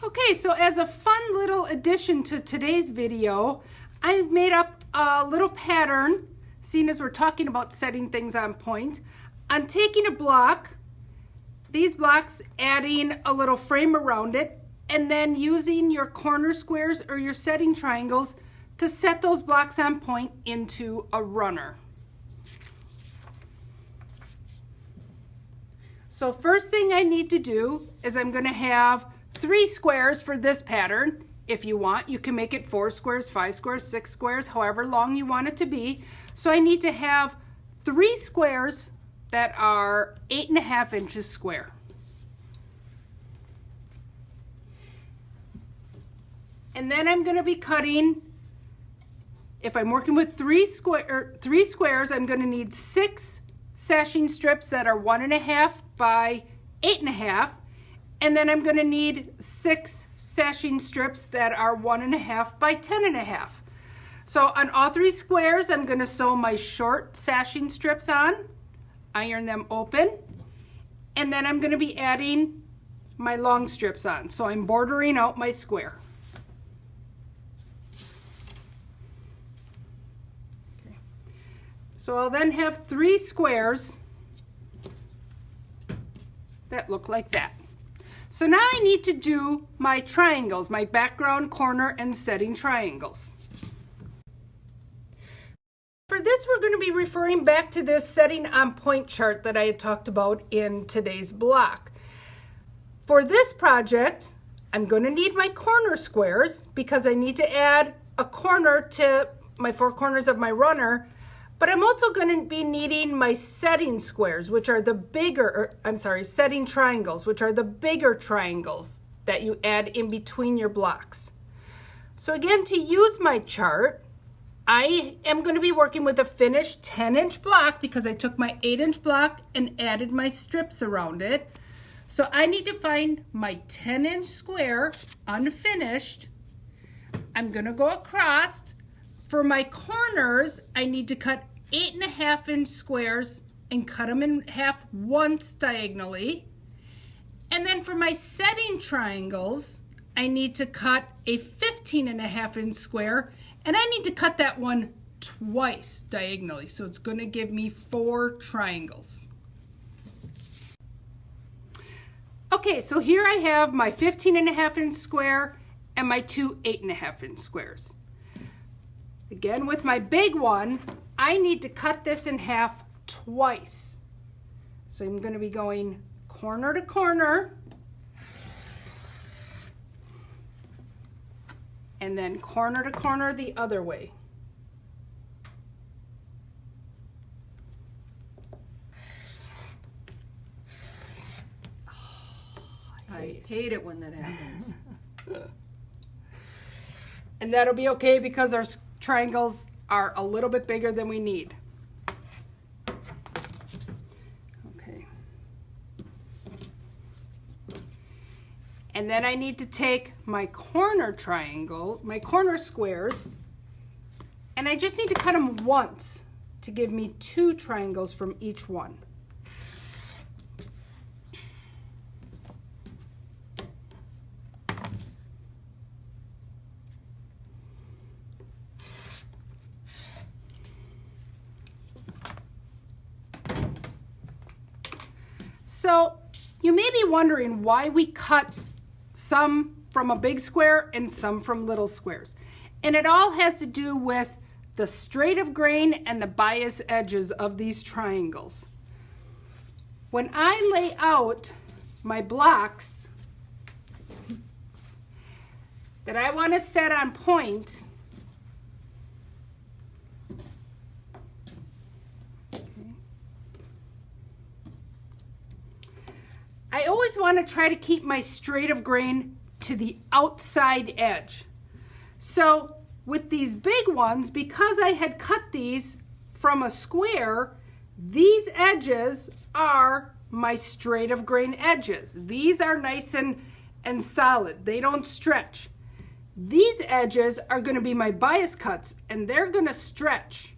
Okay, so as a fun little addition to today's video, I made up a little pattern, seeing as we're talking about setting things on point. I'm taking a block, these blocks, adding a little frame around it, and then using your corner squares or your setting triangles to set those blocks on point into a runner. So first thing I need to do is I'm going to have 3 squares for this pattern. If you want, you can make it 4 squares, 5 squares, 6 squares, however long you want it to be. So I need to have 3 squares that are 8.5 inches square. And then I'm going to be cutting, if I'm working with 3 squares, I'm going to need 6 sashing strips that are 1.5 by 8.5. And then I'm going to need 6 sashing strips that are 1.5 by 10.5. So on all 3 squares, I'm going to sew my short sashing strips on, iron them open, and then I'm going to be adding my long strips on. So I'm bordering out my square. Okay. So I'll then have 3 squares that look like that. So now I need to do my triangles, my background, corner, and setting triangles. For this, we're going to be referring back to this setting on point chart that I had talked about in today's block. For this project, I'm going to need my corner squares because I need to add a corner to my 4 corners of my runner. But I'm also going to be needing my setting squares, which are the bigger, setting triangles, which are the bigger triangles that you add in between your blocks. So again, to use my chart, I am going to be working with a finished 10-inch block because I took my 8-inch block and added my strips around it. So I need to find my 10-inch square unfinished. I'm going to go across. For my corners, I need to cut 8.5-inch squares and cut them in half once diagonally. And then for my setting triangles, I need to cut a 15.5-inch square, and I need to cut that one twice diagonally. So it's going to give me 4 triangles. Okay, so here I have my 15.5-inch square and my 2 8.5-inch squares. Again, with my big one, I need to cut this in half twice. So I'm going to be going corner to corner, and then corner to corner the other way. I hate it when that happens. And that'll be okay because our triangles are a little bit bigger than we need. Okay. And then I need to take my corner triangle, my corner squares, and I just need to cut them once to give me 2 triangles from each one. So you may be wondering why we cut some from a big square and some from little squares. And it all has to do with the straight of grain and the bias edges of these triangles. When I lay out my blocks that I want to set on point, I always want to try to keep my straight of grain to the outside edge. So with these big ones, because I had cut these from a square, these edges are my straight of grain edges. These are nice and solid. They don't stretch. These edges are going to be my bias cuts, and they're going to stretch.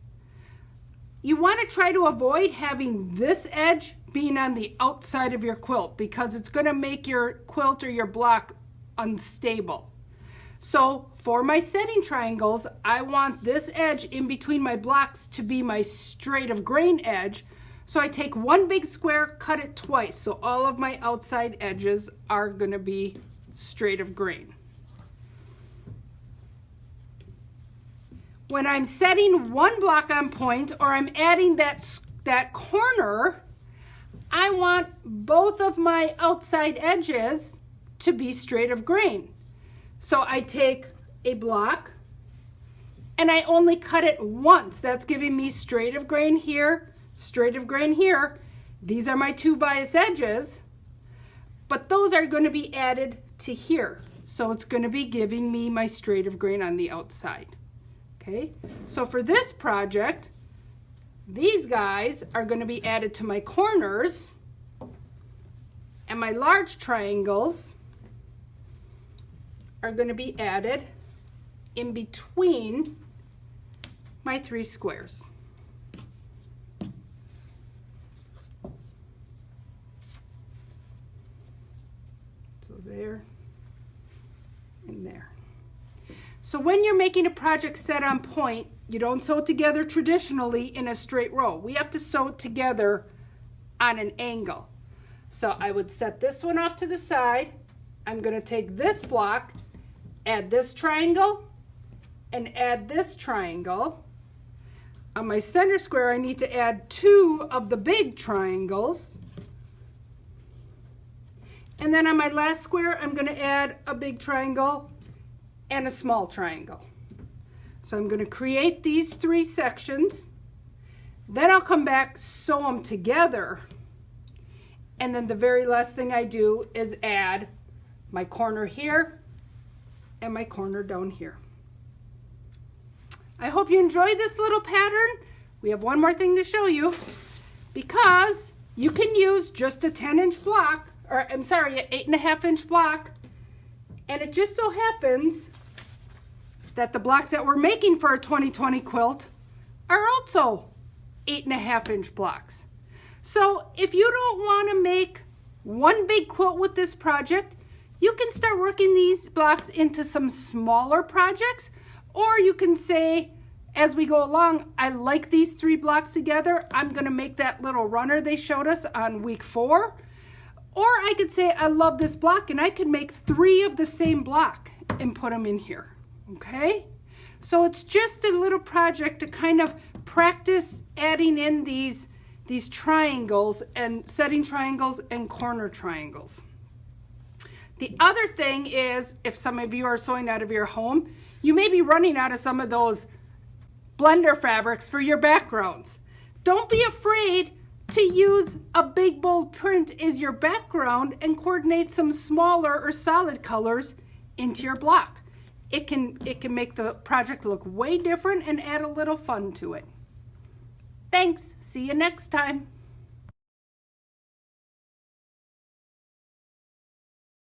You want to try to avoid having this edge being on the outside of your quilt because it's going to make your quilt or your block unstable. So for my setting triangles, I want this edge in between my blocks to be my straight of grain edge. So I take one big square, cut it twice. So all of my outside edges are going to be straight of grain. When I'm setting one block on point, or I'm adding that corner, I want both of my outside edges to be straight of grain. So I take a block and I only cut it once. That's giving me straight of grain here, straight of grain here. These are my two bias edges, but those are going to be added to here. So it's going to be giving me my straight of grain on the outside. Okay, so for this project, these guys are going to be added to my corners, and my large triangles are going to be added in between my three squares. So there and there. So when you're making a project set on point, you don't sew it together traditionally in a straight row. We have to sew it together on an angle. So I would set this one off to the side. I'm going to take this block, add this triangle, and add this triangle. On my center square, I need to add two of the big triangles. And then on my last square, I'm going to add a big triangle and a small triangle. So I'm going to create these three sections. Then I'll come back, sew them together. And then the very last thing I do is add my corner here and my corner down here. I hope you enjoyed this little pattern. We have one more thing to show you, because you can use just a 10-inch block, or I'm sorry, an 8.5-inch block, and it just so happens that the blocks that we're making for our 2020 quilt are also 8.5-inch blocks. So if you don't want to make one big quilt with this project, you can start working these blocks into some smaller projects, or you can say, as we go along, I like these three blocks together. I'm going to make that little runner they showed us on week 4. Or I could say, I love this block, and I could make 3 of the same block and put them in here. Okay? So it's just a little project to kind of practice adding in these triangles and setting triangles and corner triangles. The other thing is, if some of you are sewing out of your home, you may be running out of some of those blender fabrics for your backgrounds. Don't be afraid to use a big bold print as your background and coordinate some smaller or solid colors into your block. It can make the project look way different and add a little fun to it. Thanks. See you next time.